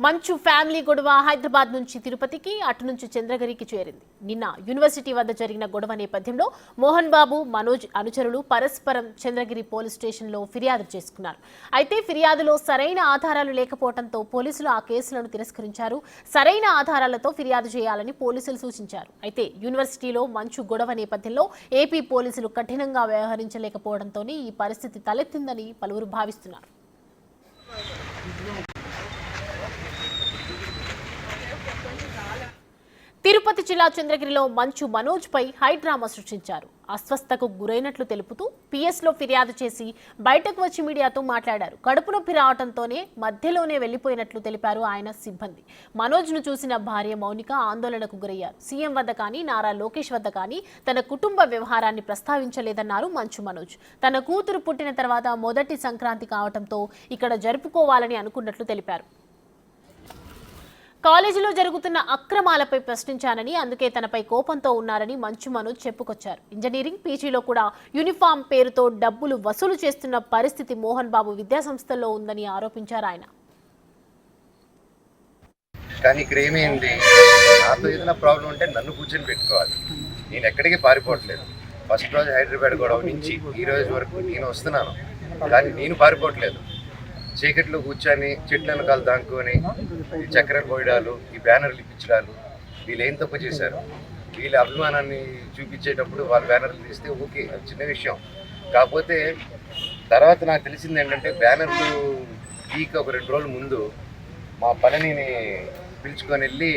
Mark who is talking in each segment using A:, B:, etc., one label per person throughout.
A: మంచు ఫ్యామిలీ గొడవ హైదరాబాద్ నుంచి తిరుపతికి అటు నుంచి చంద్రగిరికి చేరింది. నిన్న యూనివర్సిటీ వద్ద జరిగిన గొడవ నేపథ్యంలో మోహన్ బాబు, మనోజ్ అనుచరులు పరస్పరం చంద్రగిరి పోలీస్ స్టేషన్లో ఫిర్యాదు చేసుకున్నారు. అయితే ఫిర్యాదులో సరైన ఆధారాలు లేకపోవడంతో పోలీసులు ఆ కేసులను తిరస్కరించారు. సరైన ఆధారాలతో ఫిర్యాదు చేయాలని పోలీసులు సూచించారు. అయితే యూనివర్సిటీలో మంచు గొడవ నేపథ్యంలో ఏపీ పోలీసులు కఠినంగా వ్యవహరించలేకపోవడంతోనే ఈ పరిస్థితి తలెత్తిందని పలువురు భావిస్తున్నారు. తిరుపతి జిల్లా చంద్రగిరిలో మంచు మనోజ్ పై హైడ్రామా సృష్టించారు. అస్వస్థకు గురైనట్లు తెలుపుతూ పిఎస్లో ఫిర్యాదు చేసి బయటకు వచ్చి మీడియాతో మాట్లాడారు. కడుపు నొప్పి రావడంతోనే మధ్యలోనే వెళ్లిపోయినట్లు తెలిపారు ఆయన సిబ్బంది. మనోజ్ను చూసిన భార్య మౌనిక ఆందోళనకు గురయ్యారు. సీఎం వద్ద కానీ నారా లోకేష్ వద్ద కానీ తన కుటుంబ వ్యవహారాన్ని ప్రస్తావించలేదన్నారు మంచు మనోజ్. తన కూతురు పుట్టిన తర్వాత మొదటి సంక్రాంతి కావడంతో ఇక్కడ జరుపుకోవాలని అనుకున్నట్లు తెలిపారు. కాలేజీలో జరుగుతున్న అక్రమాలపై ప్రశ్నించానని, అందుకే తనపై కోపంతో ఉన్నారని మంచు మనోజ్ చెప్పుకొచ్చారు. ఇంజనీరింగ్ పీజీలో కూడా యూనిఫామ్ పేరుతో డబ్బులు వసూలు చేస్తున్న పరిస్థితి మోహన్ బాబు విద్యాసంస్థల్లో ఉందని ఆరోపించారు ఆయన.
B: కానీ ఇక్కడ ఏమైంది, నాతో ఏదైనా ప్రాబ్లం ఉంటే నన్ను కూర్చొని పెట్టుకోవాలి. నేను ఎక్కడికి పారిపోవట్లేదు. ఫస్ట్ రోజు హైదరాబాద్ గొడవ నుంచి ఈ రోజు వరకు నేను వస్తున్నాను, కానీ నేను పారిపోవట్లేదు. చీకట్లో కూర్చొని చెట్ల వెనకాల దాక్కుని ఈ చక్కెరలు పోయడాలు, ఈ బ్యానర్లు ఇప్పించడాలు, వీళ్ళు ఏం తప్పు చేశారు? వీళ్ళ అభిమానాన్ని చూపించేటప్పుడు వాళ్ళు బ్యానర్లు తీస్తే ఓకే, అది చిన్న విషయం. కాకపోతే తర్వాత నాకు తెలిసింది ఏంటంటే, బ్యానర్లు వీక్ ఒక 2 రోజుల ముందు మా పనిని పిలుచుకొని వెళ్ళి,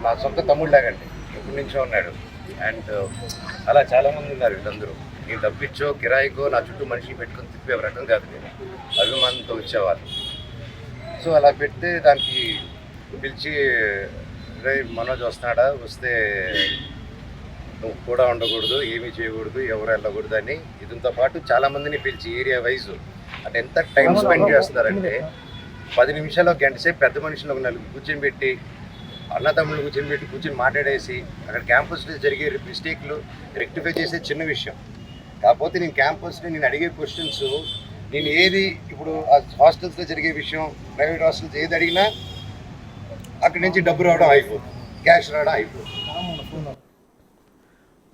B: నా సొంత తమ్ముళ్ళలాగండి, ఎప్పటి నుంచో ఉన్నాడు. అండ్ అలా చాలామంది ఉన్నారు. వీళ్ళందరూ నేను డబ్బిచ్చో కిరాయికో నా చుట్టూ మనిషిని పెట్టుకొని తిప్పే రకం కాదు, నేను అభిమానంతో వచ్చేవాళ్ళు. సో అలా పెడితే దానికి పిలిచి, రే మనోజ్ వస్తున్నాడా, వస్తే నువ్వు కూడా ఉండకూడదు, ఏమీ చేయకూడదు, ఎవరు వెళ్ళకూడదు అని ఇదంతో పాటు చాలామందిని పిలిచి ఏరియా వైజు అంటే ఎంత టైం స్పెండ్ చేస్తున్నారంటే 10 నిమిషాలు గంట సేపు పెద్ద మనుషులు 4 కూర్చొని పెట్టి, అన్నతమ్ముళ్ళు కూర్చొని మాట్లాడేసి అక్కడ క్యాంపస్లో జరిగే మిస్టేక్లు రెక్టిఫై చేసే చిన్న విషయం. కాకపోతే నేను క్యాంపస్లో నేను అడిగే క్వశ్చన్స్, నేను ఏది ఇప్పుడు హాస్టల్స్లో జరిగే విషయం, ప్రైవేట్ హాస్టల్స్ ఏది అడిగినా అక్కడి నుంచి డబ్బు రావడం అయిపోతుంది, క్యాష్ రావడం అయిపోతుంది.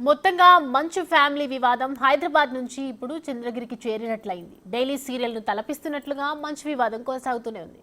A: మొత్తంగా మంచు ఫ్యామిలీ వివాదం హైదరాబాద్ నుంచి ఇప్పుడు చంద్రగిరికి చేరినట్లయింది. డైలీ సీరియల్ను తలపిస్తున్నట్లుగా మంచు వివాదం కొనసాగుతూనే ఉంది.